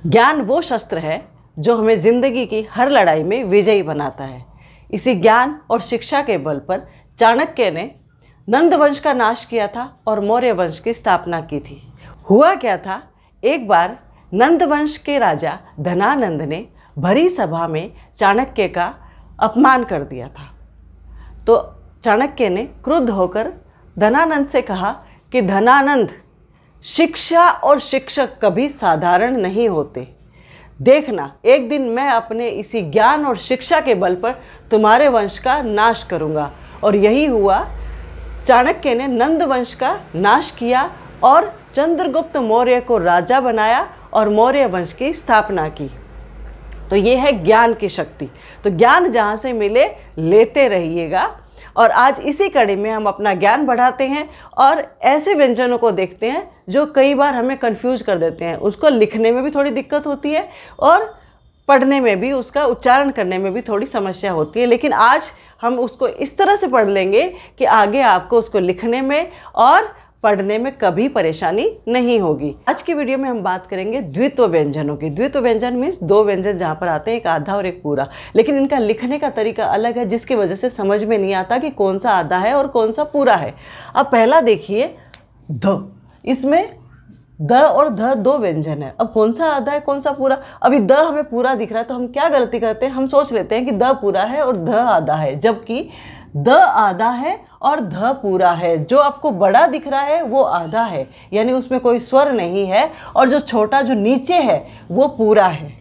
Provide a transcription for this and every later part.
ज्ञान वो शस्त्र है जो हमें ज़िंदगी की हर लड़ाई में विजयी बनाता है। इसी ज्ञान और शिक्षा के बल पर चाणक्य ने नंद वंश का नाश किया था और मौर्य वंश की स्थापना की थी। हुआ क्या था, एक बार नंद वंश के राजा धनानंद ने भरी सभा में चाणक्य का अपमान कर दिया था। तो चाणक्य ने क्रुद्ध होकर धनानंद से कहा कि धनानंद, शिक्षा और शिक्षक कभी साधारण नहीं होते। देखना, एक दिन मैं अपने इसी ज्ञान और शिक्षा के बल पर तुम्हारे वंश का नाश करूंगा। और यही हुआ। चाणक्य ने नंद वंश का नाश किया और चंद्रगुप्त मौर्य को राजा बनाया और मौर्य वंश की स्थापना की। तो ये है ज्ञान की शक्ति। तो ज्ञान जहाँ से मिले लेते रहिएगा। और आज इसी कड़ी में हम अपना ज्ञान बढ़ाते हैं और ऐसे व्यंजनों को देखते हैं जो कई बार हमें कंफ्यूज कर देते हैं। उसको लिखने में भी थोड़ी दिक्कत होती है और पढ़ने में भी, उसका उच्चारण करने में भी थोड़ी समस्या होती है। लेकिन आज हम उसको इस तरह से पढ़ लेंगे कि आगे आपको उसको लिखने में और पढ़ने में कभी परेशानी नहीं होगी। आज की वीडियो में हम बात करेंगे द्वित्व व्यंजनों की। द्वित्व व्यंजन मीन्स दो व्यंजन जहाँ पर आते हैं, एक आधा और एक पूरा। लेकिन इनका लिखने का तरीका अलग है, जिसकी वजह से समझ में नहीं आता कि कौन सा आधा है और कौन सा पूरा है। अब पहला देखिए ध। इसमें द और ध दो व्यंजन है। अब कौन सा आधा है कौन सा पूरा? अभी द हमें पूरा दिख रहा है तो हम क्या गलती करते हैं, हम सोच लेते हैं कि द पूरा है और ध आधा है, जबकि द आधा है और ध पूरा है। जो आपको बड़ा दिख रहा है वो आधा है, यानी उसमें कोई स्वर नहीं है, और जो छोटा जो नीचे है वो पूरा है।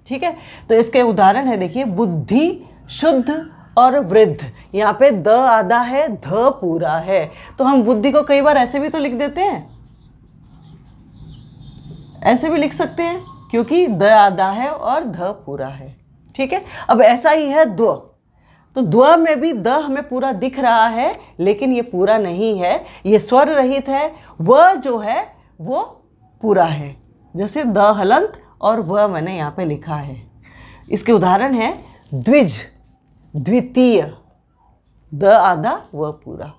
ठीक है, तो इसके उदाहरण है, देखिए, बुद्धि, शुद्ध और वृद्ध। यहाँ पे द आधा है, ध पूरा है। तो हम बुद्धि को कई बार ऐसे भी तो लिख देते हैं, ऐसे भी लिख सकते हैं, क्योंकि द आधा है और ध पूरा है। ठीक है, अब ऐसा ही है द्व। तो द्व में भी द हमें पूरा दिख रहा है, लेकिन ये पूरा नहीं है, ये स्वर रहित है। व जो है वो पूरा है, जैसे द हलंत और व मैंने यहाँ पे लिखा है। इसके उदाहरण है द्विज, द्वितीय, द आधा व पूरा।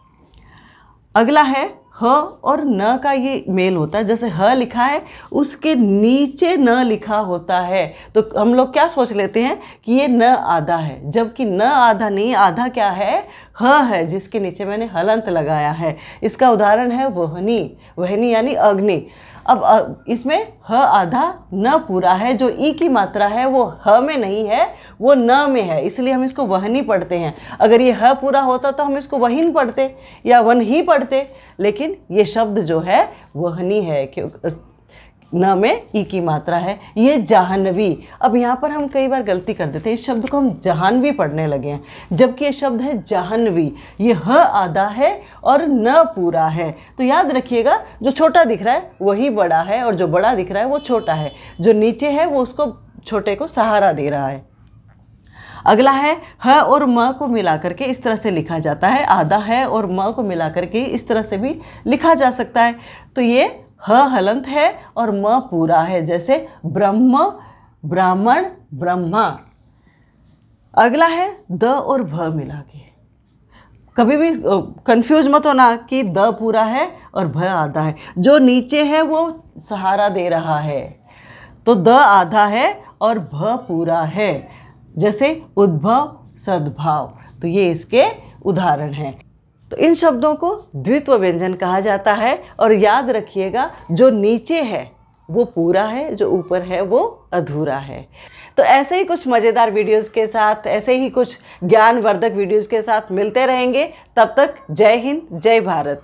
अगला है ह और न का ये मेल होता है। जैसे ह लिखा है, उसके नीचे न लिखा होता है, तो हम लोग क्या सोच लेते हैं कि ये न आधा है, जबकि न आधा नहीं, आधा क्या है, ह है, जिसके नीचे मैंने हलंत लगाया है। इसका उदाहरण है वहनी, वहनी यानी अग्नि। अब इसमें ह आधा न पूरा है, जो ई की मात्रा है वो ह में नहीं है, वो न में है, इसलिए हम इसको वहनी पढ़ते हैं। अगर ये ह पूरा होता तो हम इसको वहीन पढ़ते या वन ही पढ़ते, लेकिन ये शब्द जो है वहनी है, क्योंकि न में ई की मात्रा है। ये जाह्नवी। अब यहाँ पर हम कई बार गलती कर देते हैं, इस शब्द को हम जहानवी पढ़ने लगे हैं, जबकि ये शब्द है जाह्नवी। ये ह आधा है और न पूरा है। तो याद रखिएगा, जो छोटा दिख रहा है वही बड़ा है और जो बड़ा दिख रहा है वो छोटा है, जो नीचे है वो उसको छोटे को सहारा दे रहा है। अगला है ह और म को मिला करके इस तरह से लिखा जाता है। आधा है और म को मिला करके इस तरह से भी लिखा जा सकता है। तो ये ह हलंत है और म पूरा है, जैसे ब्रह्म, ब्राह्मण, ब्रह्मा। अगला है द और भ मिला के। कभी भी कंफ्यूज मत होना कि द पूरा है और भ आधा है, जो नीचे है वो सहारा दे रहा है। तो द आधा है और भ पूरा है, जैसे उद्भव, सद्भाव। तो ये इसके उदाहरण हैं। तो इन शब्दों को द्वित्व व्यंजन कहा जाता है। और याद रखिएगा, जो नीचे है वो पूरा है, जो ऊपर है वो अधूरा है। तो ऐसे ही कुछ मज़ेदार वीडियोस के साथ, ऐसे ही कुछ ज्ञानवर्धक वीडियोस के साथ मिलते रहेंगे। तब तक जय हिंद, जय भारत।